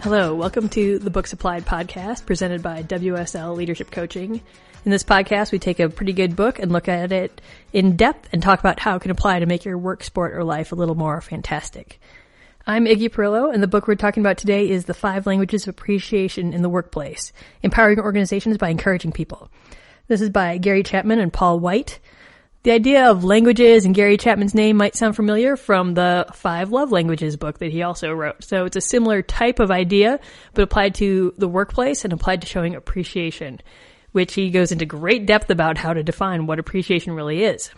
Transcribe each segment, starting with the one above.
Hello, welcome to the Books Applied podcast presented by WSL Leadership Coaching. In this podcast, we take a pretty good book and look at it in depth and talk about how it can apply to make your work, sport, or life a little more fantastic. I'm Iggy Perillo, and the book we're talking about today is The 5 Languages of Appreciation in the Workplace, Empowering Organizations by Encouraging People. This is by Gary Chapman and Paul White. The idea of languages and Gary Chapman's name might sound familiar from the 5 Love Languages book that he also wrote. So it's a similar type of idea, but applied to the workplace and applied to showing appreciation, which he goes into great depth about how to define what appreciation really is.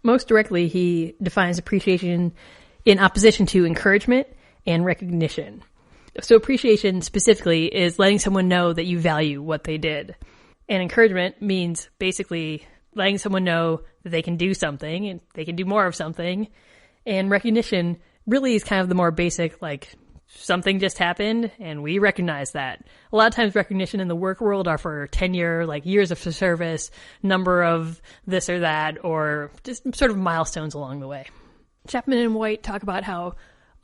Most directly, he defines appreciation in opposition to encouragement and recognition. So appreciation specifically is letting someone know that you value what they did. And encouragement means basically letting someone know that they can do something and they can do more of something. And recognition really is kind of the more basic, like something just happened and we recognize that. A lot of times recognition in the work world are for tenure, like years of service, number of this or that, or just sort of milestones along the way. Chapman and White talk about how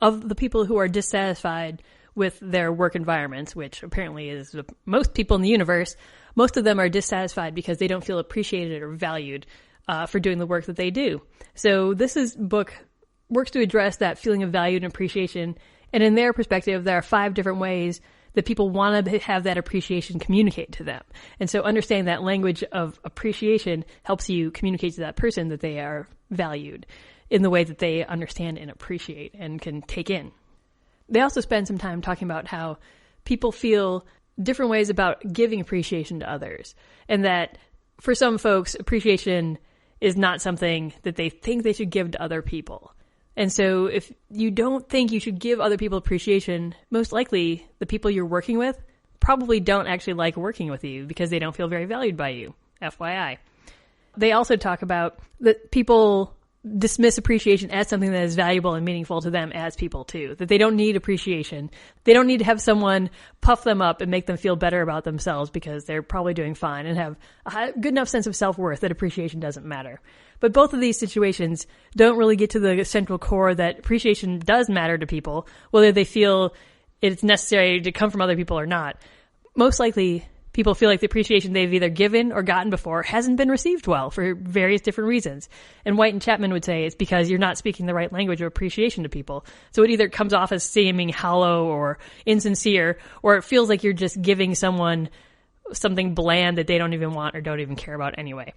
of the people who are dissatisfied with their work environments, which apparently is most people in the universe, most of them are dissatisfied because they don't feel appreciated or valued for doing the work that they do. So this book works to address that feeling of value and appreciation. And in their perspective, there are 5 different ways that people want to have that appreciation communicate to them. And so understanding that language of appreciation helps you communicate to that person that they are valued in the way that they understand and appreciate and can take in. They also spend some time talking about how people feel different ways about giving appreciation to others. And that for some folks, appreciation is not something that they think they should give to other people. And so if you don't think you should give other people appreciation, most likely the people you're working with probably don't actually like working with you because they don't feel very valued by you. FYI. They also talk about that people dismiss appreciation as something that is valuable and meaningful to them as people too. That they don't need appreciation. They don't need to have someone puff them up and make them feel better about themselves because they're probably doing fine and have a good enough sense of self-worth that appreciation doesn't matter. But both of these situations don't really get to the central core that appreciation does matter to people, whether they feel it's necessary to come from other people or not. Most likely, people feel like the appreciation they've either given or gotten before hasn't been received well for various different reasons. And White and Chapman would say it's because you're not speaking the right language of appreciation to people. So it either comes off as seeming hollow or insincere, or it feels like you're just giving someone something bland that they don't even want or don't even care about anyway.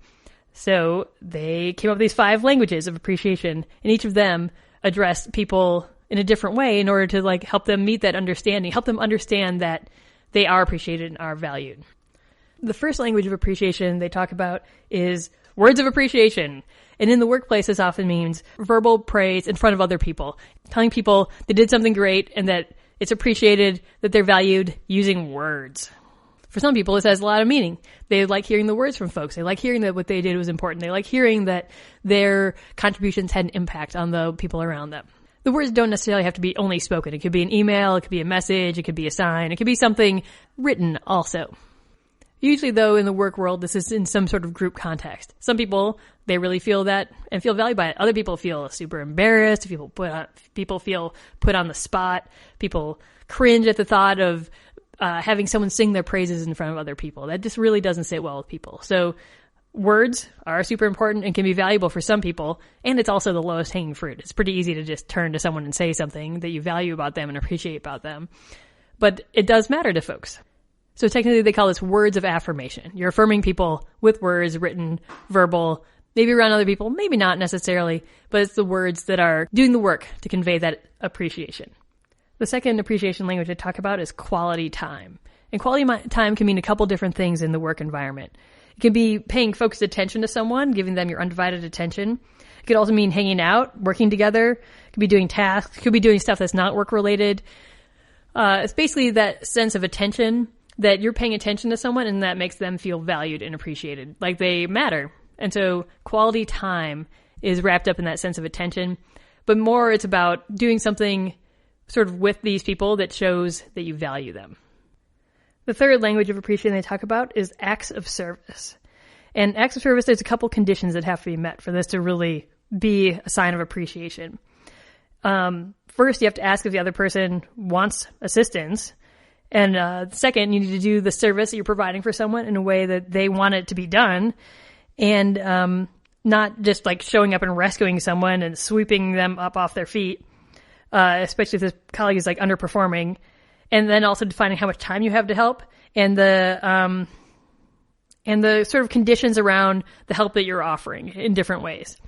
So they came up with these 5 languages of appreciation, and each of them address people in a different way in order to help them meet that understanding, help them understand that they are appreciated and are valued. The first language of appreciation they talk about is words of appreciation. And in the workplace, this often means verbal praise in front of other people, telling people they did something great and that it's appreciated, that they're valued using words. For some people, this has a lot of meaning. They like hearing the words from folks. They like hearing that what they did was important. They like hearing that their contributions had an impact on the people around them. The words don't necessarily have to be only spoken. It could be an email, it could be a message, it could be a sign, it could be something written also. Usually though, in the work world, this is in some sort of group context. Some people, they really feel that and feel valued by it. Other people feel super embarrassed. People feel put on the spot. People cringe at the thought of having someone sing their praises in front of other people. That just really doesn't sit well with people. So words are super important and can be valuable for some people, and it's also the lowest hanging fruit. It's pretty easy to just turn to someone and say something that you value about them and appreciate about them. But it does matter to folks. So technically they call this words of affirmation. You're affirming people with words, written, verbal, maybe around other people, maybe not necessarily, but it's the words that are doing the work to convey that appreciation. The second appreciation language I talk about is quality time. And quality time can mean a couple different things in the work environment. It can be paying focused attention to someone, giving them your undivided attention. It could also mean hanging out, working together. It could be doing tasks. It could be doing stuff that's not work related. It's basically that sense of attention that you're paying attention to someone and that makes them feel valued and appreciated, like they matter. And so quality time is wrapped up in that sense of attention. But more it's about doing something sort of with these people that shows that you value them. The third language of appreciation they talk about is acts of service. And acts of service, there's a couple conditions that have to be met for this to really be a sign of appreciation. First, you have to ask if the other person wants assistance. And second, you need to do the service that you're providing for someone in a way that they want it to be done, and not just like showing up and rescuing someone and sweeping them up off their feet, especially if this colleague is like underperforming. And then also defining how much time you have to help, and the sort of conditions around the help that you're offering in different ways.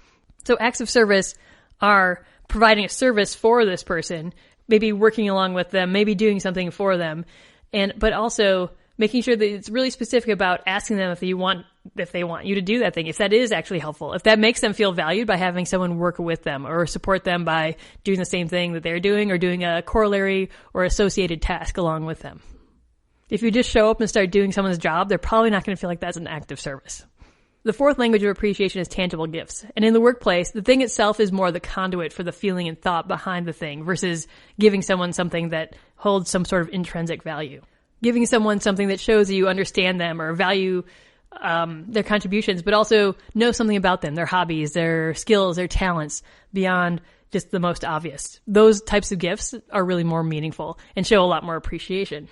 So acts of service are providing a service for this person, maybe working along with them, maybe doing something for them, but also making sure that it's really specific about asking them if they want you to do that thing, if that is actually helpful, if that makes them feel valued by having someone work with them or support them by doing the same thing that they're doing or doing a corollary or associated task along with them. If you just show up and start doing someone's job, they're probably not going to feel like that's an act of service. The fourth language of appreciation is tangible gifts. And in the workplace, the thing itself is more the conduit for the feeling and thought behind the thing versus giving someone something that holds some sort of intrinsic value. Giving someone something that shows that you understand them or value their contributions, but also know something about them, their hobbies, their skills, their talents, beyond just the most obvious. Those types of gifts are really more meaningful and show a lot more appreciation.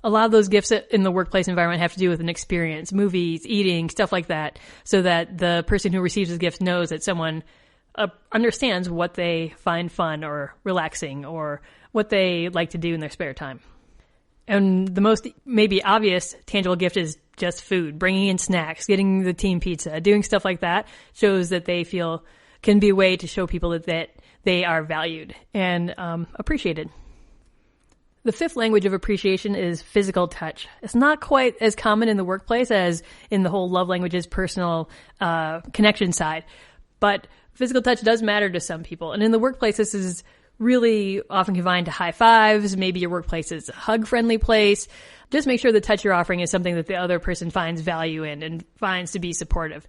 A lot of those gifts in the workplace environment have to do with an experience, movies, eating, stuff like that, so that the person who receives the gift knows that someone understands what they find fun or relaxing or what they like to do in their spare time. And the most maybe obvious tangible gift is just food, bringing in snacks, getting the team pizza, doing stuff like that shows that they feel can be a way to show people that they are valued and appreciated. The fifth language of appreciation is physical touch. It's not quite as common in the workplace as in the whole love languages, personal connection side, but physical touch does matter to some people. And in the workplace, this is really often confined to high fives. Maybe your workplace is a hug-friendly place. Just make sure the touch you're offering is something that the other person finds value in and finds to be supportive.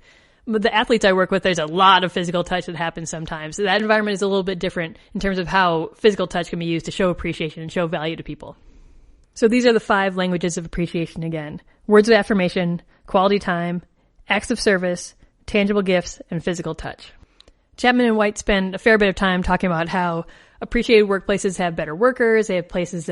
But the athletes I work with, there's a lot of physical touch that happens sometimes. So that environment is a little bit different in terms of how physical touch can be used to show appreciation and show value to people. So these are the 5 languages of appreciation again. Words of affirmation, quality time, acts of service, tangible gifts, and physical touch. Chapman and White spend a fair bit of time talking about how appreciated workplaces have better workers. They have places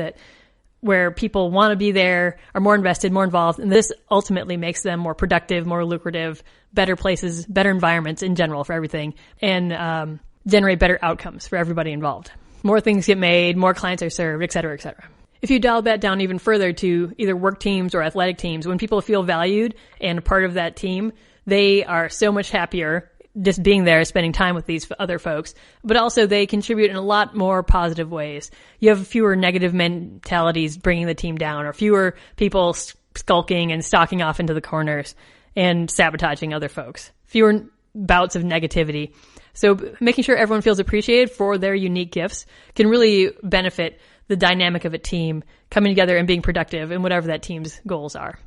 where people want to be there, are more invested, more involved, and this ultimately makes them more productive, more lucrative, better places, better environments in general for everything, and generate better outcomes for everybody involved. More things get made, more clients are served, et cetera, et cetera. If you dial that down even further to either work teams or athletic teams, when people feel valued and a part of that team, they are so much happier just being there, spending time with these other folks, but also they contribute in a lot more positive ways. You have fewer negative mentalities bringing the team down, or fewer people skulking and stalking off into the corners and sabotaging other folks. Fewer bouts of negativity. So making sure everyone feels appreciated for their unique gifts can really benefit the dynamic of a team coming together and being productive in whatever that team's goals are.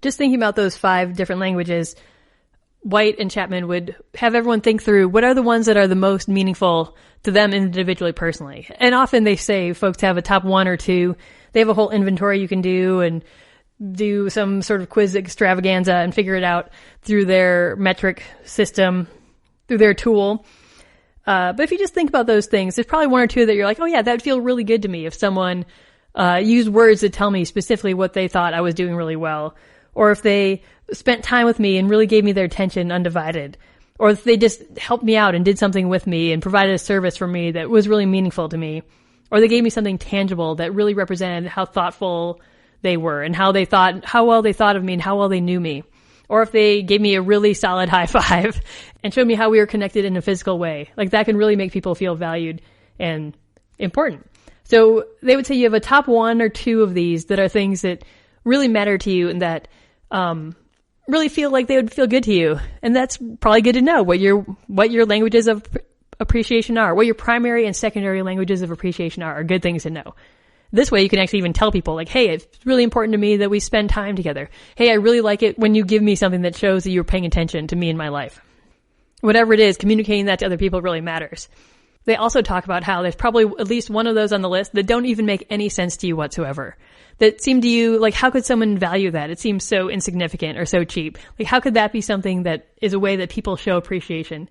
Just thinking about those 5 different languages, White and Chapman would have everyone think through what are the ones that are the most meaningful to them individually, personally. And often they say folks have a top 1 or 2. They have a whole inventory you can do and do some sort of quiz extravaganza and figure it out through their metric system, through their tool. But if you just think about those things, there's probably 1 or 2 that you're like, oh yeah, that would feel really good to me if someone used words to tell me specifically what they thought I was doing really well. Or if they spent time with me and really gave me their attention undivided. Or if they just helped me out and did something with me and provided a service for me that was really meaningful to me. Or they gave me something tangible that really represented how thoughtful they were and how well they thought of me and how well they knew me. Or if they gave me a really solid high five and showed me how we were connected in a physical way. Like that can really make people feel valued and important. So they would say you have a top 1 or 2 of these that are things that really matter to you and that really feel like they would feel good to you. And that's probably good to know what your languages of appreciation are, what your primary and secondary languages of appreciation are good things to know. This way you can actually even tell people like, hey, it's really important to me that we spend time together. Hey, I really like it when you give me something that shows that you're paying attention to me in my life. Whatever it is, communicating that to other people really matters. They also talk about how there's probably at least one of those on the list that don't even make any sense to you whatsoever. That seem to you, like, how could someone value that? It seems so insignificant or so cheap. Like, how could that be something that is a way that people show appreciation?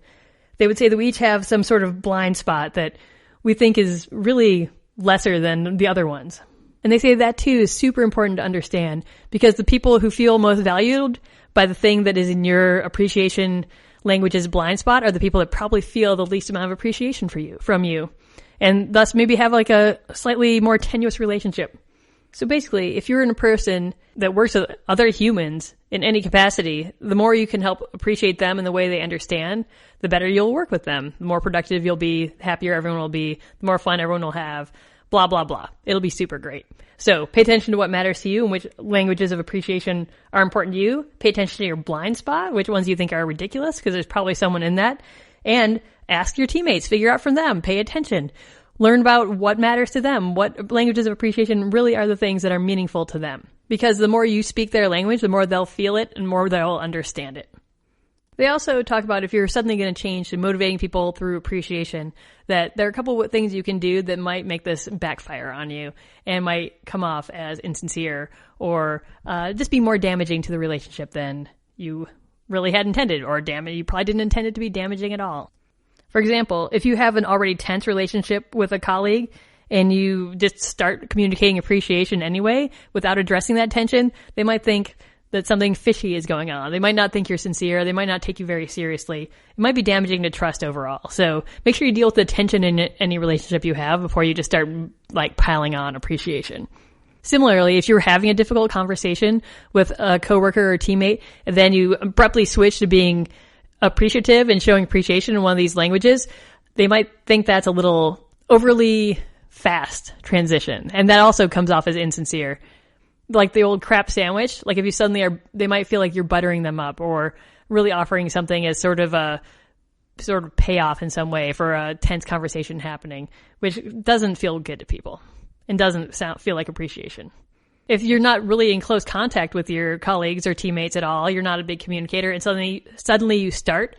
They would say that we each have some sort of blind spot that we think is really lesser than the other ones. And they say that too is super important to understand, because the people who feel most valued by the thing that is in your appreciation language's blind spot are the people that probably feel the least amount of appreciation from you. And thus maybe have like a slightly more tenuous relationship. So basically, if you're in a person that works with other humans in any capacity, the more you can help appreciate them in the way they understand, the better you'll work with them. The more productive you'll be, the happier everyone will be, the more fun everyone will have, blah, blah, blah. It'll be super great. So pay attention to what matters to you and which languages of appreciation are important to you. Pay attention to your blind spot, which ones you think are ridiculous, because there's probably someone in that. And ask your teammates, figure out from them, pay attention. Learn about what matters to them, what languages of appreciation really are the things that are meaningful to them. Because the more you speak their language, the more they'll feel it and more they'll understand it. They also talk about if you're suddenly going to change to motivating people through appreciation, that there are a couple of things you can do that might make this backfire on you and might come off as insincere or just be more damaging to the relationship than you really had intended, or you probably didn't intend it to be damaging at all. For example, if you have an already tense relationship with a colleague and you just start communicating appreciation anyway without addressing that tension, they might think that something fishy is going on. They might not think you're sincere. They might not take you very seriously. It might be damaging to trust overall. So make sure you deal with the tension in any relationship you have before you just start like piling on appreciation. Similarly, if you're having a difficult conversation with a coworker or teammate, and then you abruptly switch to being appreciative and showing appreciation in one of these languages, they might think that's a little overly fast transition. And that also comes off as insincere. Like the old crap sandwich, like if you suddenly they might feel like you're buttering them up or really offering something as sort of payoff in some way for a tense conversation happening, which doesn't feel good to people and doesn't feel like appreciation. If you're not really in close contact with your colleagues or teammates at all, you're not a big communicator, and suddenly you start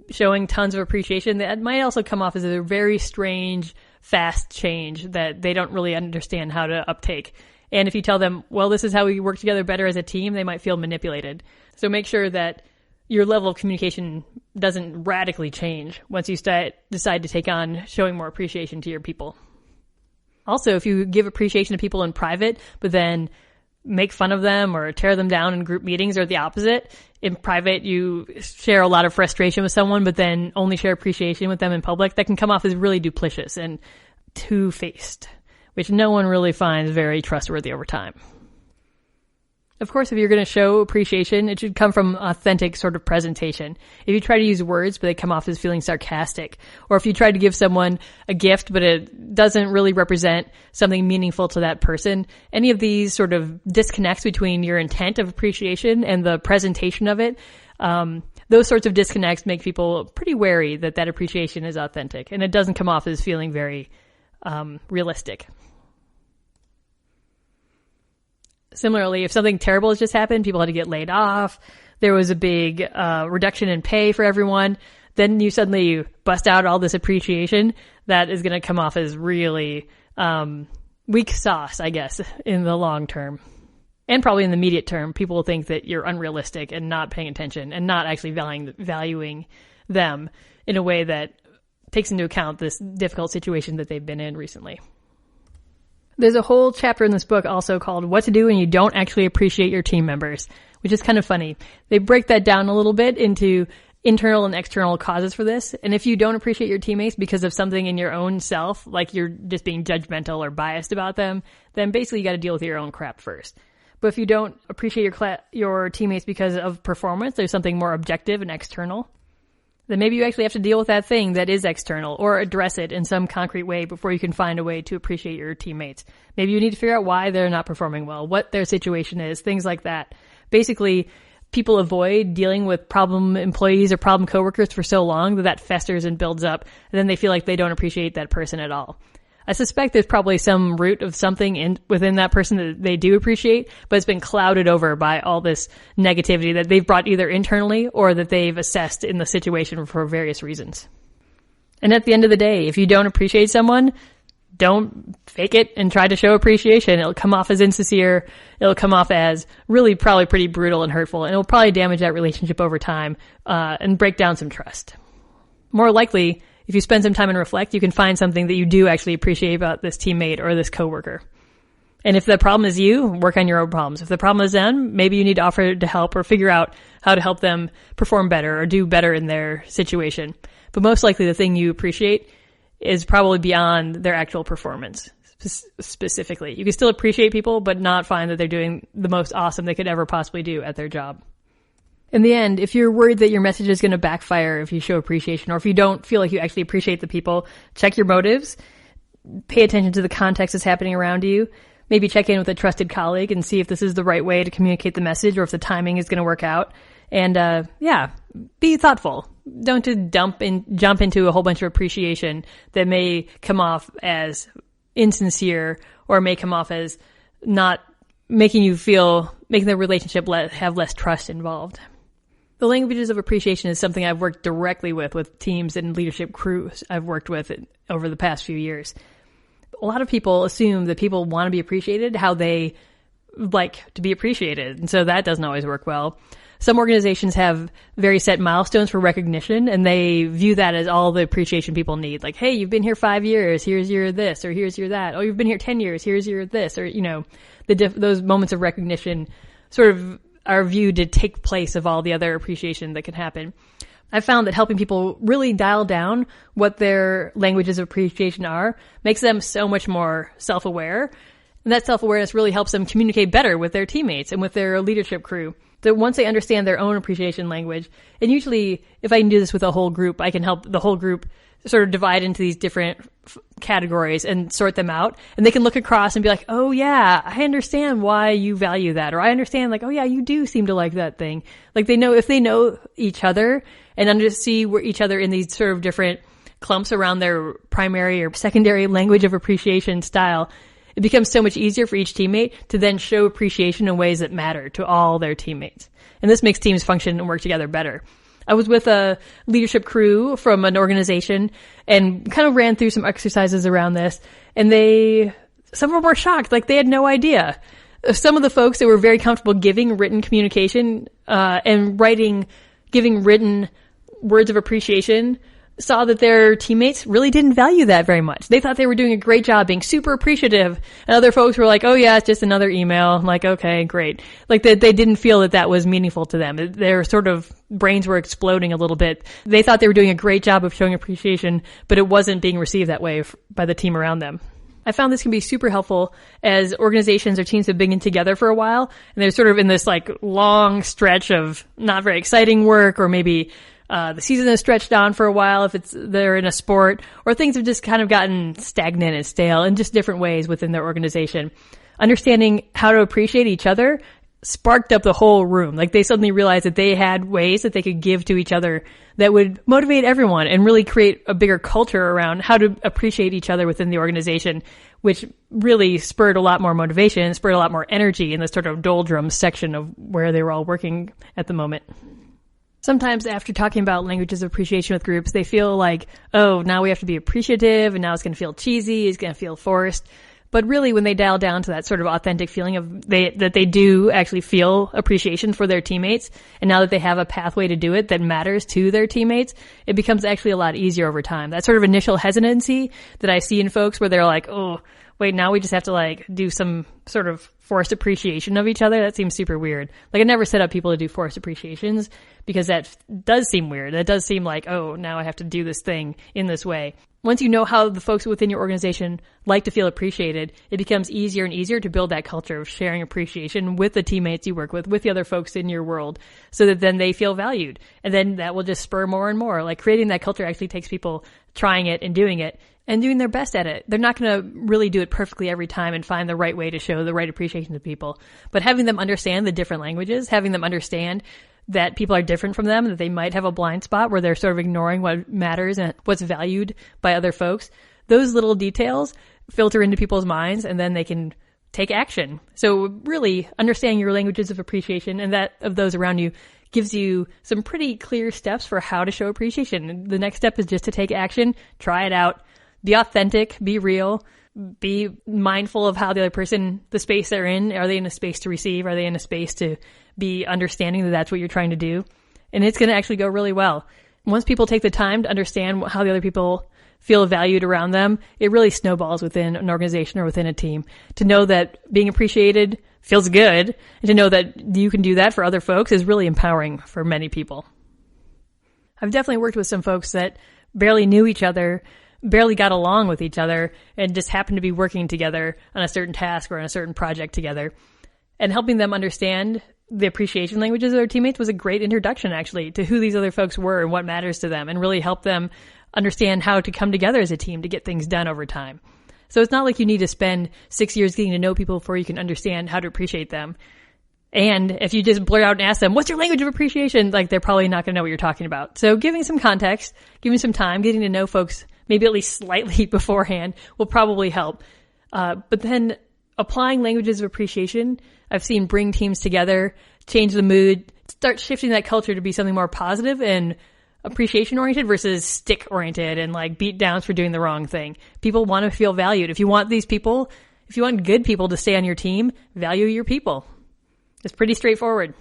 showing tons of appreciation, that might also come off as a very strange, fast change that they don't really understand how to uptake. And if you tell them, well, this is how we work together better as a team, they might feel manipulated. So make sure that your level of communication doesn't radically change once you decide to take on showing more appreciation to your people. Also, if you give appreciation to people in private, but then make fun of them or tear them down in group meetings, or the opposite, in private you share a lot of frustration with someone, but then only share appreciation with them in public, that can come off as really duplicitous and two-faced, which no one really finds very trustworthy over time. Of course, if you're going to show appreciation, it should come from authentic sort of presentation. If you try to use words, but they come off as feeling sarcastic, or if you try to give someone a gift, but it doesn't really represent something meaningful to that person, any of these sort of disconnects between your intent of appreciation and the presentation of it, those sorts of disconnects make people pretty wary that appreciation is authentic, and it doesn't come off as feeling very realistic. Similarly, if something terrible has just happened, people had to get laid off, there was a big reduction in pay for everyone, then you suddenly bust out all this appreciation, that is going to come off as really weak sauce, I guess, in the long term. And probably in the immediate term, people will think that you're unrealistic and not paying attention and not actually valuing them in a way that takes into account this difficult situation that they've been in recently. There's a whole chapter in this book also called What to Do When You Don't Actually Appreciate Your Team Members, which is kind of funny. They break that down a little bit into internal and external causes for this. And if you don't appreciate your teammates because of something in your own self, like you're just being judgmental or biased about them, then basically you got to deal with your own crap first. But if you don't appreciate your teammates because of performance, there's something more objective and external, then maybe you actually have to deal with that thing that is external or address it in some concrete way before you can find a way to appreciate your teammates. Maybe you need to figure out why they're not performing well, what their situation is, things like that. Basically, people avoid dealing with problem employees or problem coworkers for so long that festers and builds up, and then they feel like they don't appreciate that person at all. I suspect there's probably some root of something within that person that they do appreciate, but it's been clouded over by all this negativity that they've brought either internally or that they've assessed in the situation for various reasons. And at the end of the day, if you don't appreciate someone, don't fake it and try to show appreciation. It'll come off as insincere. It'll come off as really probably pretty brutal and hurtful, and it'll probably damage that relationship over time and break down some trust. More likely, if you spend some time and reflect, you can find something that you do actually appreciate about this teammate or this coworker. And if the problem is you, work on your own problems. If the problem is them, maybe you need to offer to help or figure out how to help them perform better or do better in their situation. But most likely the thing you appreciate is probably beyond their actual performance specifically. You can still appreciate people, but not find that they're doing the most awesome they could ever possibly do at their job. In the end, if you're worried that your message is going to backfire if you show appreciation, or if you don't feel like you actually appreciate the people, check your motives, pay attention to the context that's happening around you, maybe check in with a trusted colleague and see if this is the right way to communicate the message or if the timing is going to work out. And, be thoughtful. Don't just jump into a whole bunch of appreciation that may come off as insincere or may come off as not making the relationship have less trust involved. The languages of appreciation is something I've worked directly with teams and leadership crews I've worked with over the past few years. A lot of people assume that people want to be appreciated how they like to be appreciated, and so that doesn't always work well. Some organizations have very set milestones for recognition, and they view that as all the appreciation people need. Like, hey, you've been here 5 years, here's your this, or here's your that. Oh, you've been here 10 years, here's your this, or, those moments of recognition sort of are viewed to take place of all the other appreciation that can happen. I found that helping people really dial down what their languages of appreciation are makes them so much more self-aware. And that self-awareness really helps them communicate better with their teammates and with their leadership crew. That once they understand their own appreciation language, and usually if I can do this with a whole group, I can help the whole group sort of divide into these different categories and sort them out. And they can look across and be like, oh yeah, I understand why you value that. Or I understand like, oh yeah, you do seem to like that thing. Like if they know each other and see where each other in these sort of different clumps around their primary or secondary language of appreciation style, it becomes so much easier for each teammate to then show appreciation in ways that matter to all their teammates. And this makes teams function and work together better. I was with a leadership crew from an organization and kind of ran through some exercises around this, and some of them were shocked, like they had no idea. Some of the folks that were very comfortable giving written communication, and giving written words of appreciation saw that their teammates really didn't value that very much. They thought they were doing a great job being super appreciative. And other folks were like, oh yeah, it's just another email. I'm like, okay, great. Like they didn't feel that was meaningful to them. Their sort of brains were exploding a little bit. They thought they were doing a great job of showing appreciation, but it wasn't being received that way by the team around them. I found this can be super helpful as organizations or teams have been together for a while, and they're sort of in this like long stretch of not very exciting work, or maybe the season has stretched on for a while if they're in a sport, or things have just kind of gotten stagnant and stale in just different ways within their organization. Understanding how to appreciate each other sparked up the whole room. Like they suddenly realized that they had ways that they could give to each other that would motivate everyone and really create a bigger culture around how to appreciate each other within the organization, which really spurred a lot more motivation, spurred a lot more energy in the sort of doldrums section of where they were all working at the moment. Sometimes after talking about languages of appreciation with groups, they feel like, oh, now we have to be appreciative and now it's going to feel cheesy, it's going to feel forced. But really, when they dial down to that sort of authentic feeling of that they do actually feel appreciation for their teammates, and now that they have a pathway to do it that matters to their teammates, it becomes actually a lot easier over time. That sort of initial hesitancy that I see in folks where they're like, oh, wait, now we just have to like do some sort of forced appreciation of each other. That seems super weird. Like I never set up people to do forced appreciations because that does seem weird. That does seem like, oh, now I have to do this thing in this way. Once you know how the folks within your organization like to feel appreciated, it becomes easier and easier to build that culture of sharing appreciation with the teammates you work with the other folks in your world, so that then they feel valued. And then that will just spur more and more. Like creating that culture actually takes people trying it and doing their best at it. They're not going to really do it perfectly every time and find the right way to show the right appreciation to people. But having them understand the different languages, having them understand that people are different from them, that they might have a blind spot where they're sort of ignoring what matters and what's valued by other folks, those little details filter into people's minds, and then they can take action. So really understanding your languages of appreciation and that of those around you gives you some pretty clear steps for how to show appreciation. The next step is just to take action, try it out, be authentic, be real, be mindful of how the other person, the space they're in, are they in a space to receive? Are they in a space to be understanding that that's what you're trying to do? And it's going to actually go really well. Once people take the time to understand how the other people feel valued around them, it really snowballs within an organization or within a team. To know that being appreciated feels good, and to know that you can do that for other folks is really empowering for many people. I've definitely worked with some folks that barely knew each other, barely got along with each other, and just happened to be working together on a certain task or on a certain project together. And helping them understand the appreciation languages of their teammates was a great introduction, actually, to who these other folks were and what matters to them, and really help them understand how to come together as a team to get things done over time. So it's not like you need to spend 6 years getting to know people before you can understand how to appreciate them. And if you just blurt out and ask them, what's your language of appreciation? Like, they're probably not going to know what you're talking about. So giving some context, giving some time, getting to know folks maybe at least slightly beforehand will probably help. But then applying languages of appreciation, I've seen bring teams together, change the mood, start shifting that culture to be something more positive and appreciation oriented versus stick oriented and like beat downs for doing the wrong thing. People want to feel valued. If you want good people to stay on your team, value your people. It's pretty straightforward.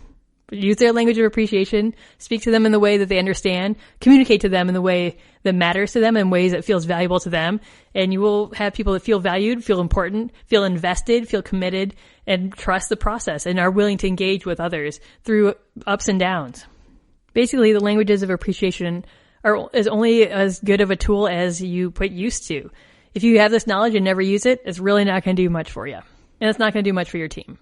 Use their language of appreciation, speak to them in the way that they understand, communicate to them in the way that matters to them, in ways that feels valuable to them, and you will have people that feel valued, feel important, feel invested, feel committed, and trust the process, and are willing to engage with others through ups and downs. Basically, the languages of appreciation is only as good of a tool as you put use to. If you have this knowledge and never use it, it's really not going to do much for you, and it's not going to do much for your team.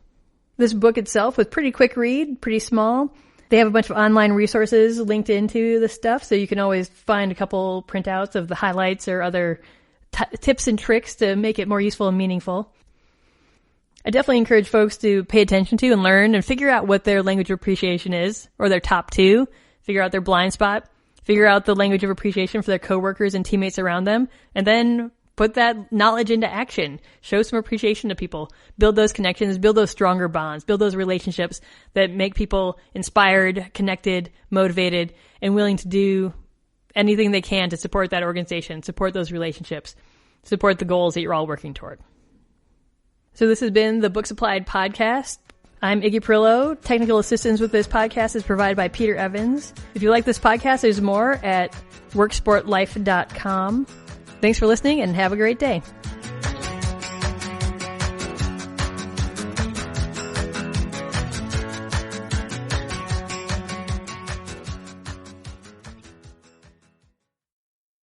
This book itself was pretty quick read, pretty small. They have a bunch of online resources linked into the stuff, so you can always find a couple printouts of the highlights or other tips and tricks to make it more useful and meaningful. I definitely encourage folks to pay attention to and learn and figure out what their language of appreciation is, or their top two. Figure out their blind spot. Figure out the language of appreciation for their coworkers and teammates around them, and then put that knowledge into action. Show some appreciation to people. Build those connections, build those stronger bonds, build those relationships that make people inspired, connected, motivated, and willing to do anything they can to support that organization, support those relationships, support the goals that you're all working toward. So this has been the Books Applied podcast. I'm Iggy Perillo. Technical assistance with this podcast is provided by Peter Evans. If you like this podcast, there's more at worksportlife.com. Thanks for listening and have a great day.